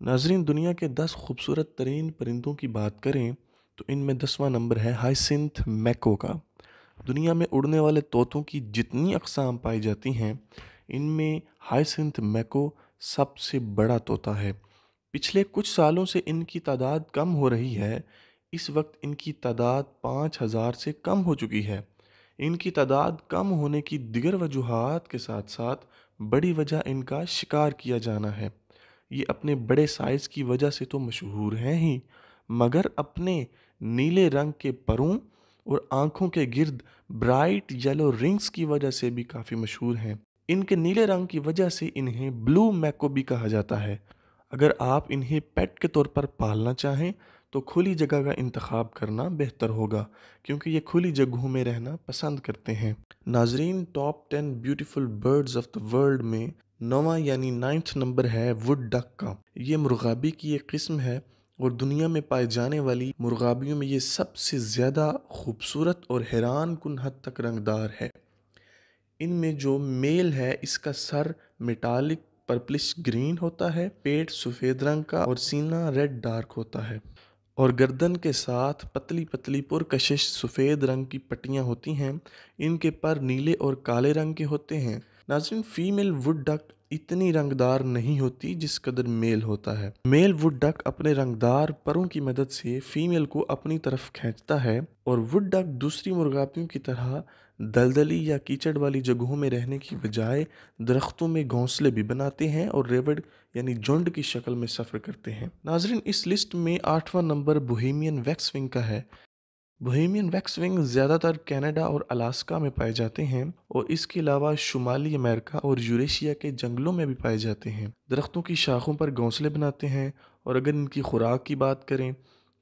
नाजरीन, दुनिया के 10 खूबसूरत तरीन परिंदों की बात करें तो इनमें 10वां नंबर है हाइसिंथ मैको का। दुनिया में उड़ने वाले तोतों की जितनी अक़साम पाई जाती हैं, इनमें हाइसिंथ मैको सबसे बड़ा तोता है। पिछले कुछ सालों से इनकी तादाद कम हो रही है। इस वक्त इनकी तादाद 5,000 से कम हो चुकी है। इनकी तादाद कम होने की दिगर वजूहात के साथ साथ बड़ी वजह इनका शिकार किया जाना है। ये अपने बड़े साइज़ की वजह से तो मशहूर हैं ही, मगर अपने नीले रंग के परों और आँखों के गिर्द ब्राइट येलो रिंग्स की वजह से भी काफ़ी मशहूर हैं। इनके नीले रंग की वजह से इन्हें ब्लू मैको भी कहा जाता है। अगर आप इन्हें पेट के तौर पर पालना चाहें तो खुली जगह का इंतखाब करना बेहतर होगा, क्योंकि ये खुली जगहों में रहना पसंद करते हैं। नाजरीन, top 10 beautiful birds of the world में नौवां यानी 9th नंबर है वुड डक का। ये मुर्गाबी की एक किस्म है और दुनिया में पाए जाने वाली मुर्गाबियों में ये सबसे ज़्यादा खूबसूरत और हैरान कुन हद तक रंगदार है। इनमें जो मेल है, इसका सर मेटालिक पर्पलिश ग्रीन होता है, पेट सफ़ेद रंग का और सीना रेड डार्क होता है, और गर्दन के साथ पतली पतली पुरकशिश सफ़ेद रंग की पट्टियाँ होती हैं। इनके पर नीले और काले रंग के होते हैं। नाज़रीन, फीमेल वुड डक इतनी रंगदार नहीं होती जिस कदर मेल होता है। मेल वुड डक अपने रंगदार परों की मदद से फीमेल को अपनी तरफ खींचता है, और वुड डक दूसरी मुर्गापियों की तरह दलदली या कीचड़ वाली जगहों में रहने की बजाय दरख्तों में घोंसले भी बनाते हैं और रेवड़ यानी झुंड की शक्ल में सफ़र करते हैं। नाजरीन, इस लिस्ट में 8वां नंबर बोहेमियन वैक्सविंग का है। बोहेमियन वैक्सविंग ज़्यादातर कनाडा और अलास्का में पाए जाते हैं और इसके अलावा शुमाली अमेरिका और यूरेशिया के जंगलों में भी पाए जाते हैं। दरख्तों की शाखों पर घोंसले बनाते हैं, और अगर इनकी खुराक की बात करें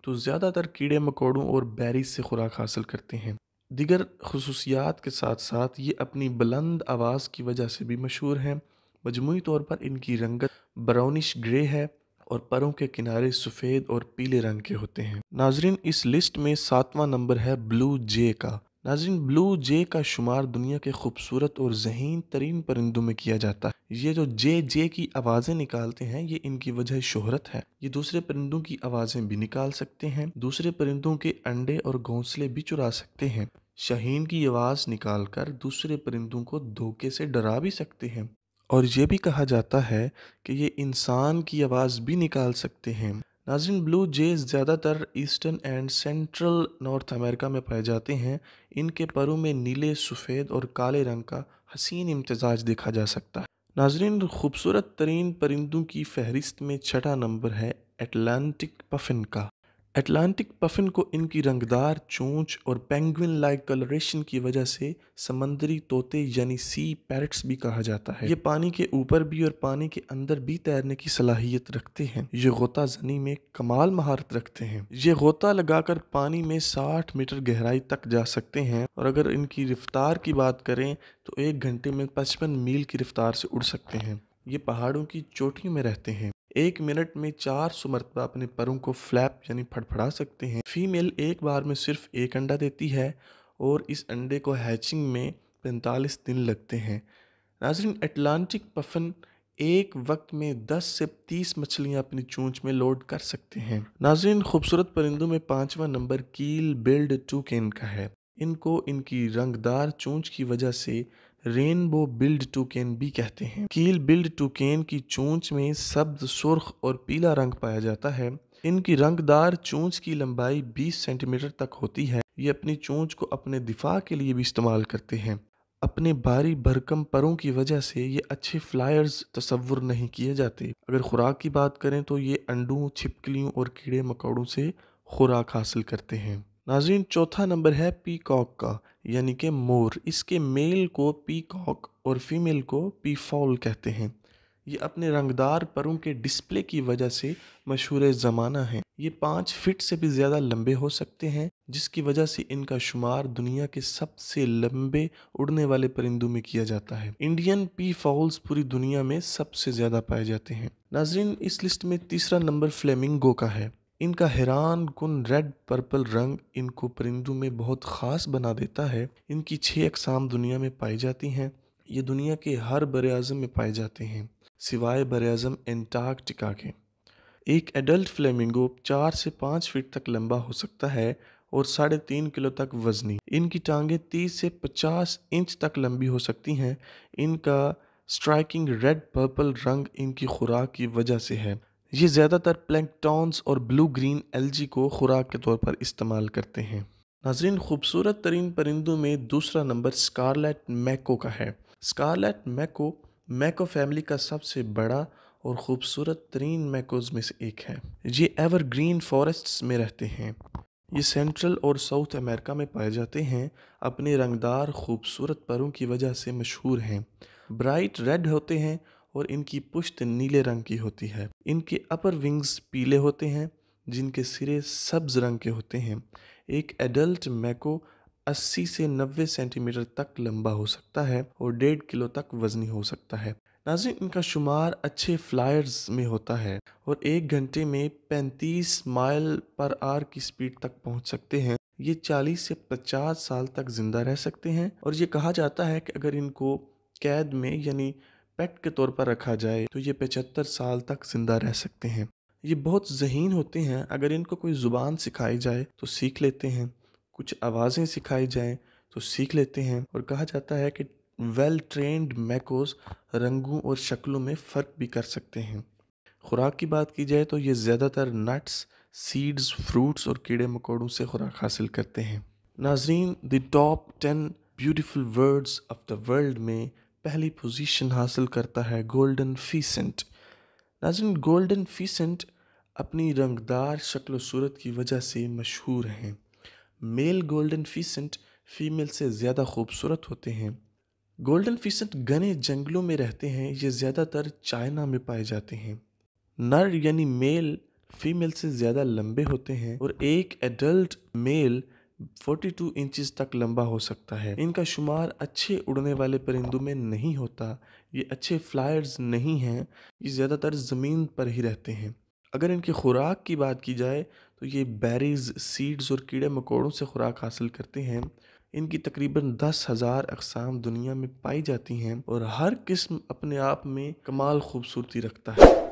तो ज़्यादातर कीड़े मकोड़ों और बेरीज से खुराक हासिल करते हैं। दिगर खसूसियात के साथ साथ ये अपनी बुलंद आवाज़ की वजह से भी मशहूर हैं। मजमूई तौर पर इनकी रंगत ब्राउनिश ग्रे है और परों के किनारे सफ़ेद और पीले रंग के होते हैं। नाजरीन, इस लिस्ट में 7वां नंबर है ब्लू जे का। नाजरीन, ब्लू जे का शुमार दुनिया के खूबसूरत और ज़हीन तरीन परिंदों में किया जाता है। ये जो जे जे की आवाज़ें निकालते हैं, ये इनकी वजह शोहरत है। ये दूसरे परिंदों की आवाज़ें भी निकाल सकते हैं, दूसरे परिंदों के अंडे और घोंसले भी चुरा सकते हैं। शाहीन की आवाज़ निकालकर दूसरे परिंदों को धोखे से डरा भी सकते हैं, और ये भी कहा जाता है कि ये इंसान की आवाज़ भी निकाल सकते हैं। नाज़रीन, ब्लू जेज ज़्यादातर eastern and central north America में पाए जाते हैं। इनके परों में नीले, सफ़ेद और काले रंग का हसीन इम्तजाज देखा जा सकता है। नाज़रीन, खूबसूरत तरीन परिंदों की फहरिस्त में 6ठा नंबर है एटलांटिक पफिन का। अटलांटिक पफिन को इनकी रंगदार चोंच और पेंगुइन लाइक कलरेशन की वजह से समंदरी तोते यानी सी पैरट्स भी कहा जाता है। ये पानी के ऊपर भी और पानी के अंदर भी तैरने की सलाहियत रखते हैं। ये गोता जनी में कमाल महारत रखते हैं। ये गोता लगाकर पानी में 60 मीटर गहराई तक जा सकते हैं, और अगर इनकी रफ्तार की बात करें तो 1 घंटे में 55 मील की रफ्तार से उड़ सकते हैं। ये पहाड़ों की चोटियों में रहते हैं। 1 मिनट में 400 मरतबा अपने परों को फ्लैप यानी फड़फड़ा सकते हैं। फीमेल एक बार में सिर्फ एक अंडा देती है, और इस अंडे को हैचिंग में 45 दिन लगते हैं। नाज़रीन, अटलांटिक पफिन एक वक्त में 10 से 30 मछलियां अपनी चोंच में लोड कर सकते हैं। नाज़रीन, खूबसूरत परिंदों में 5वां नंबर कील बिल्ड टूकेन का है। इनको इनकी रंगदार चोंच की वजह से रेनबो बिल्ड टूकेन भी कहते हैं। कील बिल्ड टूकेन की चोंच में सब्ज, सुर्ख और पीला रंग पाया जाता है। इनकी रंगदार चोंच की लंबाई 20 सेंटीमीटर तक होती है। ये अपनी चोंच को अपने दिफा के लिए भी इस्तेमाल करते हैं। अपने भारी भरकम परों की वजह से ये अच्छे फ्लायर्स तस्वुर नहीं किए जाते। अगर खुराक की बात करें तो ये अंडों, छिपकलियों और कीड़े मकोड़ों से खुराक हासिल करते हैं। नाज़रीन, चौथा नंबर है पीकॉक का, यानी कि मोर। इसके मेल को पीकॉक और फीमेल को पीफॉल कहते हैं। ये अपने रंगदार परों के डिस्प्ले की वजह से मशहूर ज़माना हैं। ये 5 फीट से भी ज़्यादा लंबे हो सकते हैं, जिसकी वजह से इनका शुमार दुनिया के सबसे लंबे उड़ने वाले परिंदों में किया जाता है। इंडियन पी फॉल्स पूरी दुनिया में सबसे ज़्यादा पाए जाते हैं। नाजरीन, इस लिस्ट में तीसरा नंबर फ्लेमिंगो का है। इनका हैरान कुन रेड पर्पल रंग इनको परिंदों में बहुत ख़ास बना देता है। इनकी 6 अक़साम दुनिया में पाई जाती हैं। ये दुनिया के हर बर-ए-आज़म में पाए जाते हैं, सिवाय बर-ए-आज़म एंटार्कटिका के। एक एडल्ट फ्लेमिंगो 4 से 5 फीट तक लंबा हो सकता है और 3.5 किलो तक वजनी। इनकी टांगें 30 से 50 इंच तक लंबी हो सकती हैं। इनका स्ट्राइकिंग रेड पर्पल रंग इनकी खुराक की वजह से है। ये ज़्यादातर प्लैंकटॉन्स और ब्लू ग्रीन एल्गी को खुराक के तौर पर इस्तेमाल करते हैं। नाज़रीन, खूबसूरत तरीन परिंदों में दूसरा नंबर स्कारलेट मैको का है। स्कारलेट मैको मैको फैमिली का सबसे बड़ा और ख़ूबसूरत तरीन मैकोज में से एक है। ये एवरग्रीन फॉरेस्ट्स में रहते हैं। ये सेंट्रल और साउथ अमेरिका में पाए जाते हैं। अपने रंगदार खूबसूरत परों की वजह से मशहूर हैं। ब्राइट रेड होते हैं और इनकी पुश्त नीले रंग की होती है। इनके अपर विंग्स पीले होते हैं जिनके सिरे सब्ज रंग के होते हैं। एक एडल्ट मैको 80 से 90 सेंटीमीटर तक लंबा हो सकता है और 1.5 किलो तक वजनी हो सकता है। नाज़रीन, इनका शुमार अच्छे फ्लायर्स में होता है और 1 घंटे में 35 माइल पर आवर की स्पीड तक पहुंच सकते हैं। ये 40 से 50 साल तक जिंदा रह सकते हैं और ये कहा जाता है कि अगर इनको कैद में यानी पेट के तौर पर रखा जाए तो ये 75 साल तक जिंदा रह सकते हैं। ये बहुत ज़हीन होते हैं। अगर इनको कोई ज़ुबान सिखाई जाए तो सीख लेते हैं, कुछ आवाज़ें सिखाई जाएं तो सीख लेते हैं और कहा जाता है कि वेल ट्रेंड मैकोस रंगों और शक्लों में फ़र्क भी कर सकते हैं। खुराक की बात की जाए तो ये ज़्यादातर नट्स, सीड्स, फ्रूट्स और कीड़े मकोड़ों से खुराक हासिल करते हैं। नाज़रीन, the top 10 beautiful words of the world में पहली पोजीशन हासिल करता है गोल्डन फीसेंट। नाज़रीन, गोल्डन फीसेंट अपनी रंगदार शक्ल सूरत की वजह से मशहूर हैं। मेल गोल्डन फीसेंट फीमेल से ज़्यादा खूबसूरत होते हैं। गोल्डन फीसेंट घने जंगलों में रहते हैं। ये ज़्यादातर चाइना में पाए जाते हैं। नर यानी मेल फीमेल से ज़्यादा लंबे होते हैं और एक एडल्ट मेल 42 इंचेस तक लंबा हो सकता है। इनका शुमार अच्छे उड़ने वाले परिंदों में नहीं होता। ये अच्छे फ्लायर्स नहीं हैं। ये ज़्यादातर ज़मीन पर ही रहते हैं। अगर इनकी खुराक की बात की जाए तो ये बेरीज, सीड्स और कीड़े मकोड़ों से खुराक हासिल करते हैं। इनकी तकरीबन 10,000 अक़साम दुनिया में पाई जाती हैं और हर किस्म अपने आप में कमाल खूबसूरती रखता है।